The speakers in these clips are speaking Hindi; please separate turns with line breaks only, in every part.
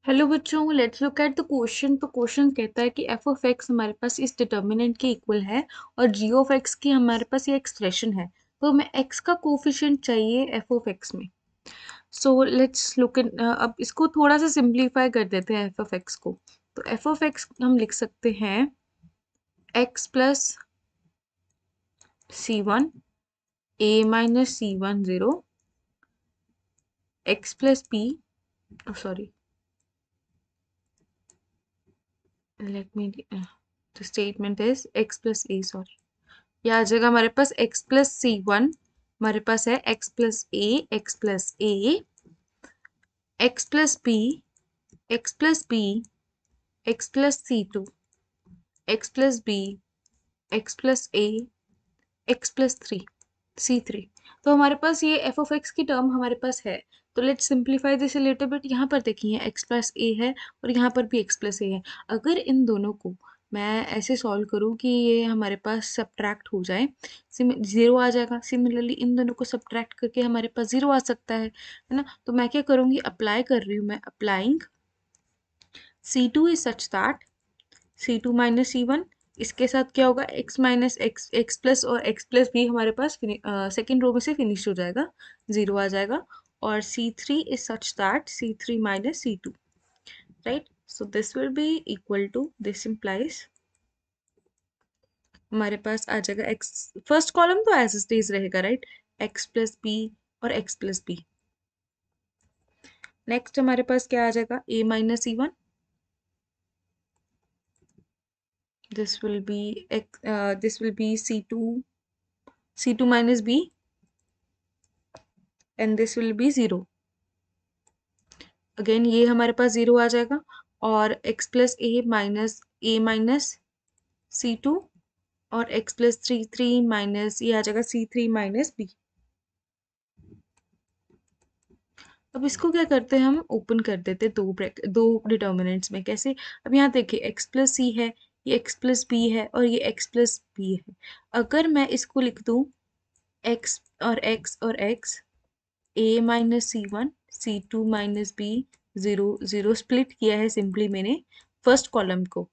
हेलो बच्चों, let's look at the question. तो क्वेश्चन कहता है कि एफ ऑफ एक्स हमारे पास इस डिटर्मिनेंट के इक्वल है और जी ऑफ एक्स की हमारे पास ये एक्सप्रेशन है। तो हमें एक्स का कोफिशिएंट चाहिए एफ ऑफ एक्स में। सो लेट्स लुक इन, अब इसको थोड़ा सा सिंप्लीफाई कर देते हैं एफ ऑफ एक्स को। तो एफ ऑफ एक्स हम लिख सकते हैं X plus C one A minus C one zero X plus P, sorry let me, the statement is X plus A, sorry ये आ जाएगा हमारे पास x प्लस सी वन, हमारे पास है x plus A, X plus A, X plus B, X plus B, X plus C two, X plus B, X plus A, X plus three, C three. तो हमारे पास ये एफ ऑफ एक्स की टर्म हमारे पास है। तो let's simplify this a little bit. यहाँ पर देखिए एक्स प्लस ए है और यहाँ पर भी एक्स प्लस ए है। अगर इन दोनों को मैं ऐसे सॉल्व करूँ कि ये हमारे पास सब्ट्रैक्ट हो जाए, जीरो आ जाएगा। सिमिलरली इन दोनों को सब्ट्रैक्ट करके हमारे पास जीरो आ सकता है ना। तो मैं क्या करूँगी, अप्लाई कर रही हूँ, मैं applying c two is such that c two minus C one, इसके साथ क्या होगा, x minus x, x plus और x प्लस भी हमारे पास सेकेंड रो में से फिनिश हो जाएगा, जीरो आ जाएगा। और c three is such that c three minus C two, right. So this will be equal to, this implies हमारे पास आ जाएगा x, फर्स्ट कॉलम तो एज इट इज रहेगा, राइट, x प्लस बी और x प्लस बी। नेक्स्ट हमारे पास क्या आ जाएगा, a minus C one, this will be this will be c2 minus b and this will be zero. Again ये हमारे पास जीरो आ जाएगा और x plus a minus C two और x plus three three minus ये आ जाएगा सी थ्री माइनस बी। अब इसको क्या करते हैं, हम ओपन कर देते हैं दो डिटर्मिनेंट्स में। कैसे, अब यहाँ देखिए x प्लस सी है, ये x प्लस बी है और ये x प्लस बी है। अगर मैं इसको लिख दूं x और x और x, a minus C one, C two minus b, zero zero, split किया है सिंपली मैंने फर्स्ट कॉलम को।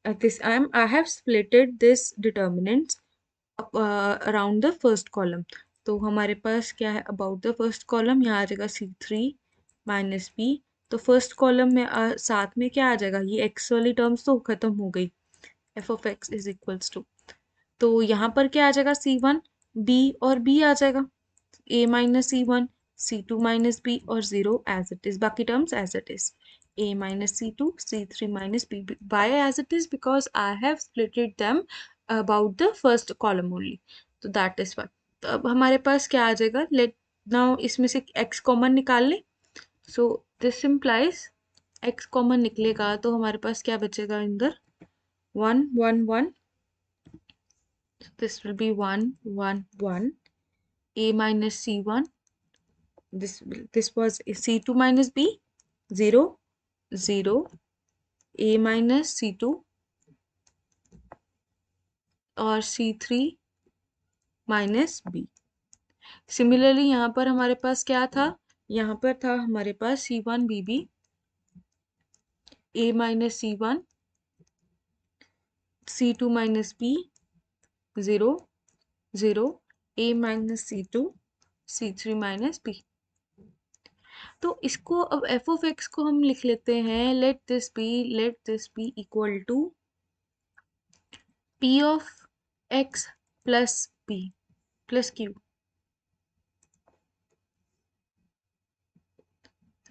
this I have splitted this determinants around the first column। तो हमारे पास क्या है, अबाउट द फर्स्ट कॉलम, यहाँ आ जाएगा सी थ्री माइनस बी। तो फर्स्ट कॉलम में साथ में क्या आ जाएगा, ये एक्स वाली टर्म्स तो खत्म हो गई, f of x is equals to, तो यहाँ पर क्या आ जाएगा, सी वन बी और बी आ जाएगा, a minus C one, C two minus b और जीरो एज इट इज, बाकी terms as it is, a minus C two, C three minus b, y as it is, because I have splitted them about the first column only. तो दैट इज वाई। तो अब हमारे पास क्या आ जाएगा, लेट नाउ इसमें से x कॉमन निकाल लें। So this implies x common निकलेगा तो हमारे पास क्या बचेगा अंदर, one one one, this will be 1 1 1, a minus c1, this was c2 minus b, 0 0, a minus c2 और c3 माइनस बी। सिमिलरली यहाँ पर हमारे पास क्या था, यहाँ पर था हमारे पास C one B B, A minus C one, C two minus B, 0 0, a minus C two, C three minus B. तो इसको अब एफ ऑफ एक्स को हम लिख लेते हैं, let this B equal to p of x plus p plus Q,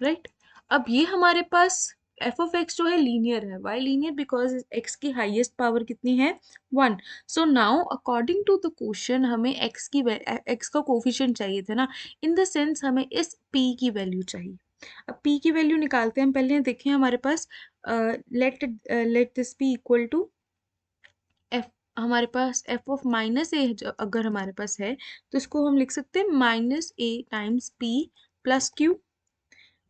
right. अब ये हमारे पास एफ ऑफ एक्स जो है लीनियर है, वाई लीनियर, बिकॉज एक्स की हाईएस्ट पावर कितनी है, one. So now according to the question हमें एक्स का कोफिशिएंट चाहिए था ना, इन द सेंस हमें इस p की वैल्यू चाहिए। अब p की वैल्यू निकालते हैं, पहले देखें हमारे पास let this B equal to F, हमारे पास एफ ऑफ माइनस ए अगर हमारे पास है तो इसको हम लिख सकते हैं minus A times P plus Q,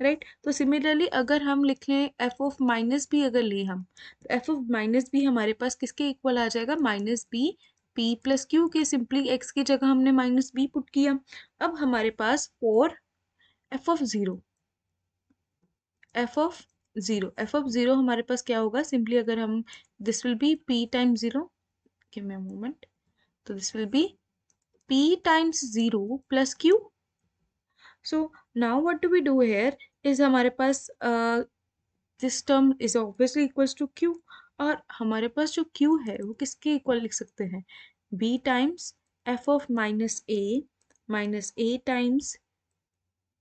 right. तो सिमिलरली अगर हम लिख लें एफ ऑफ माइनस बी, अगर ले हम, तो एफ ऑफ माइनस बी हमारे पास किसके इक्वल आ जाएगा, minus B P plus Q के, सिंपली एक्स की जगह हमने माइनस बी पुट किया। अब हमारे पास for F of zero, F of 0, F of 0 हमारे पास क्या होगा, सिंपली अगर हम, this will be p times 0, give me a moment, तो this will be p times 0 plus q. So now what do we do here is हमारे पास this term is obviously equals to q, और हमारे पास जो q है वो किसके इक्वल लिख सकते हैं, b times f of minus a times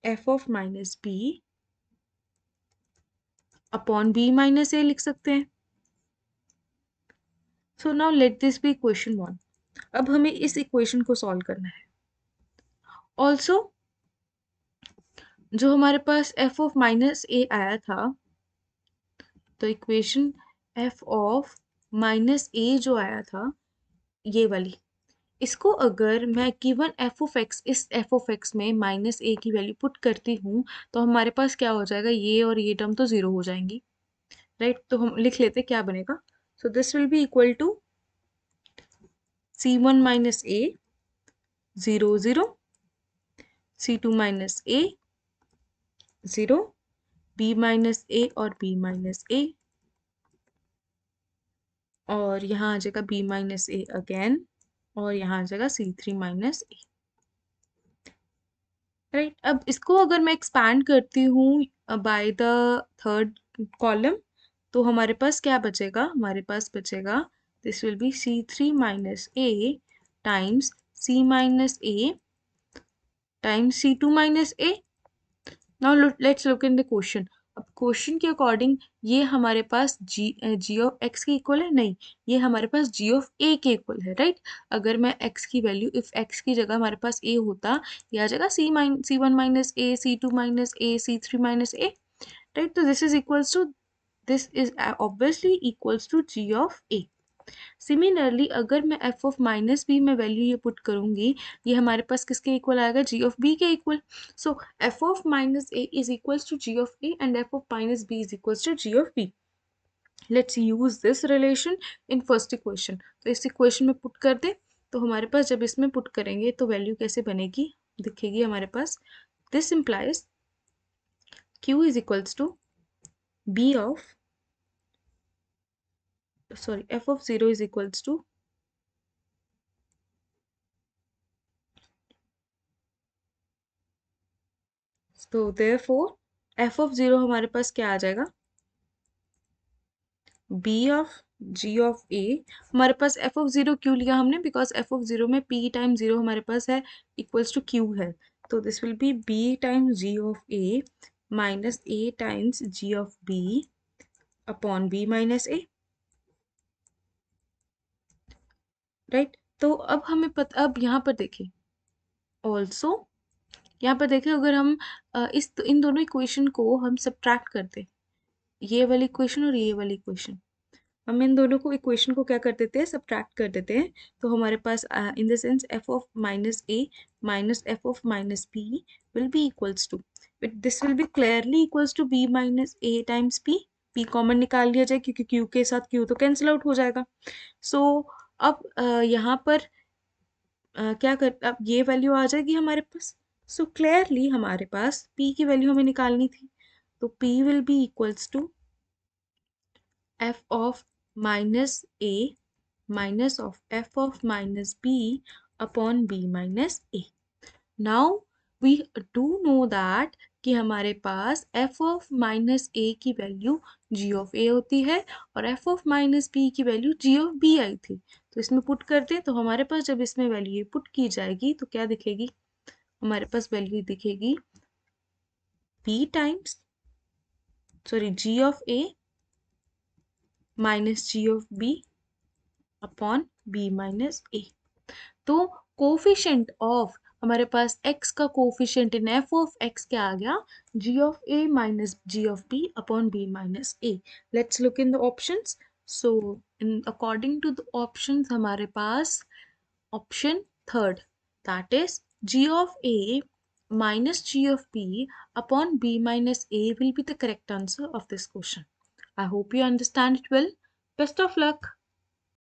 f of minus b upon b minus a लिख सकते हैं. So now let this be equation 1. अब हमें इस इक्वेशन को सॉल्व करना है. ऑल्सो जो हमारे पास f ऑफ माइनस a आया था, तो equation f of minus a जो आया था, ये वाली, इसको अगर मैं गिवन f ऑफ x, इस f ऑफ x में माइनस a की वैल्यू पुट करती हूँ, तो हमारे पास क्या हो जाएगा, ये और ये टर्म तो जीरो हो जाएंगी, राइट. तो हम लिख लेते क्या बनेगा. So this will be equal to c1 minus a 0 0, c2 minus a 0, b minus a और b माइनस a, और यहाँ आ जाएगा b माइनस a अगेन, और यहाँ आ जाएगा c3 माइनस a, राइट. अब इसको अगर मैं एक्सपैंड करती हूँ बाय द थर्ड कॉलम, तो हमारे पास क्या बचेगा, हमारे पास बचेगा this will B c3 minus a times c minus a times c2 minus a. Now let's look in the question. अब क्वेश्चन के अकॉर्डिंग ये हमारे पास g ऑफ x के इक्वल है, नहीं, ये हमारे पास g ऑफ a के इक्वल है, राइट. अगर मैं x की वैल्यू, इफ x की जगह हमारे पास a होता, ये आ जाएगा c1 minus a, c2 minus a, c3 minus a, right. तो this is equals to, this is obviously equals to g of a. Similarly अगर मैं f ऑफ माइनस बी में वैल्यू ये पुट करूंगी, ये हमारे पास किसके इक्वल आएगा, g ऑफ b के equal. So f of minus a is equals to g of a and f of minus b is equals to g of b. Let's use this relation in first equation. तो इस इक्वेशन में पुट कर दे, तो हमारे पास जब इसमें पुट करेंगे तो वैल्यू कैसे बनेगी, दिखेगी हमारे पास, this implies q is equals to b of, sorry, f of 0 is equals to, so therefore f of 0 हमारे पास क्या आ जाएगा, b of g of a. हमारे पास f of 0 क्यों लिया हमने, बिकॉज f of 0 में p टाइम 0 हमारे पास है, इक्वल्स टू q है. तो this will B b times g of a minus a times g of b upon b minus a, right. तो अब हमें पता, अब यहाँ पर देखिए, ऑल्सो यहाँ पर देखिए, अगर हम इन दोनों इक्वेशन को हम सब्ट्रैक्ट करते, ये वाली इक्वेशन और ये वाली इक्वेशन, हम इन दोनों को इक्वेशन को क्या कर देते हैं, सब्ट्रैक्ट कर देते हैं. तो हमारे पास in the sense f of minus a minus f of minus b will be equals to, this will be clearly equals to b minus a times p. p common निकाल लिया जाए क्योंकि q के साथ q तो कैंसिल आउट हो जाएगा. सो अब यहाँ पर क्या कर, अब ये वैल्यू आ जाएगी हमारे पास. सो क्लियरली हमारे पास p की वैल्यू हमें निकालनी थी, तो p will be equals to f of minus a minus of f of minus b upon b minus a. Now we do know that कि हमारे पास f of minus a की वैल्यू g of a होती है और f of minus b की वैल्यू g of b आई थी. तो इसमें पुट करते हैं, तो हमारे पास जब इसमें वैल्यू ये पुट की जाएगी तो क्या दिखेगी, हमारे पास वैल्यू दिखेगी b times, sorry, g of a minus g of b upon b minus a. तो कोफिशिएंट ऑफ, हमारे पास x का coefficient in f of x क्या आ गया, g of a minus g of b upon b minus a. Let's look in the options. So in according to the options हमारे पास option third, that is g of a minus g of b upon b minus a will be the correct answer of this question. I hope you understand it well. Best of luck.